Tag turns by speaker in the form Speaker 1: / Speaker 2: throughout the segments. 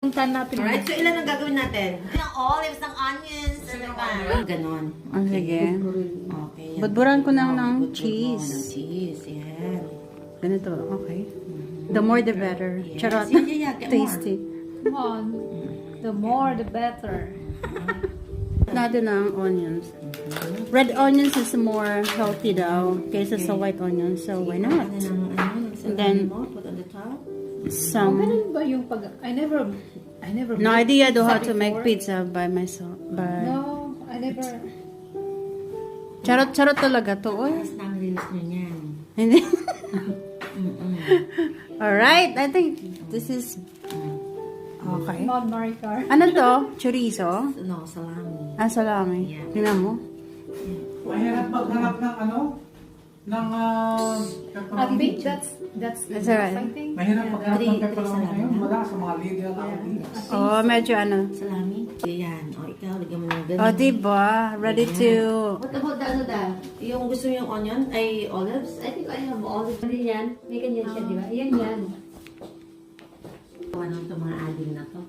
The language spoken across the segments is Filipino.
Speaker 1: Puntan natin.
Speaker 2: Alright, so ilan ang gagawin natin? Ng olives, ng onions, ano pa? Ganon.
Speaker 3: Oh, sige.
Speaker 2: Okay. yan.
Speaker 3: Budburan ko ng
Speaker 2: Budbud mo
Speaker 3: cheese.
Speaker 2: ng cheese, yan.
Speaker 3: Ganito, okay. The more the better.
Speaker 2: Yes.
Speaker 3: Charot.
Speaker 2: Yeah, get more.
Speaker 3: Tasty.
Speaker 1: Come on. The more, the better.
Speaker 3: Natin ang onions. Red onions is more healthy daw kaysa sa white onions. So, why not? And then,
Speaker 2: put on the top.
Speaker 3: some...
Speaker 1: Ganun ba yung pag... I never
Speaker 3: No
Speaker 1: made
Speaker 3: idea though how
Speaker 1: pizza
Speaker 3: to make
Speaker 1: before.
Speaker 3: pizza by myself. But...
Speaker 1: No, I never...
Speaker 3: Charot talaga to. Oy.
Speaker 2: Tapos na ang release nyo niyan.
Speaker 3: Hindi. Alright, I think this is... Okay.
Speaker 1: Not Maricar.
Speaker 3: Ano to? Chorizo?
Speaker 2: No, salami.
Speaker 3: Ah, salami.
Speaker 2: Yeah.
Speaker 3: Tingnan mo.
Speaker 4: Mahirap maghanap ng ano? Ng
Speaker 1: I think that's
Speaker 3: That's alright.
Speaker 1: I think.
Speaker 4: mahirap maghanap ng
Speaker 2: Three
Speaker 4: pepperoni ngayon.
Speaker 2: salami.
Speaker 4: Wala sa mga legal outlets.
Speaker 3: Oh, medyo ano.
Speaker 2: Salami? Yan. O, ikaw, lagyan mo ng ganun.
Speaker 3: Oh, diba? Ready to...
Speaker 2: What about the ano da? Yung gusto mo yung onion? Ay, olives?
Speaker 5: I think I have olive. Ano yan? May ganyan siya, di ba? Ayan yan.
Speaker 2: Ano itong mga adim na to?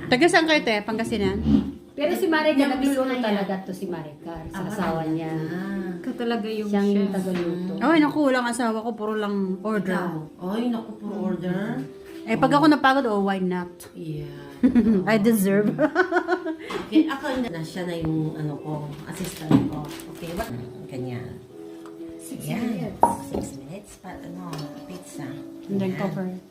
Speaker 3: Taga saan kayo, te? Pangasinan?
Speaker 5: Pero si Maricar,
Speaker 2: Yung
Speaker 5: nagluluto
Speaker 2: gusto niya.
Speaker 5: talaga to si Maricar. Sa asawa niya.
Speaker 1: Ikaw talaga yung
Speaker 5: Siyang
Speaker 1: chef.
Speaker 5: tagaluto.
Speaker 3: Ay, naku, walang asawa ko. Puro lang
Speaker 2: Ikaw.
Speaker 3: order.
Speaker 2: Oy, naku, for order.
Speaker 3: Eh, pag ako napagod, oh, why not?
Speaker 2: Yeah.
Speaker 3: I deserve.
Speaker 2: Okay, ako na siya na yung ano ko, assistant ko. Okay, what? Ganyan.
Speaker 1: 6
Speaker 2: Yan.
Speaker 1: minutes.
Speaker 2: 6 minutes pa, ano, pizza.
Speaker 3: And then
Speaker 2: Yan.
Speaker 3: cover it.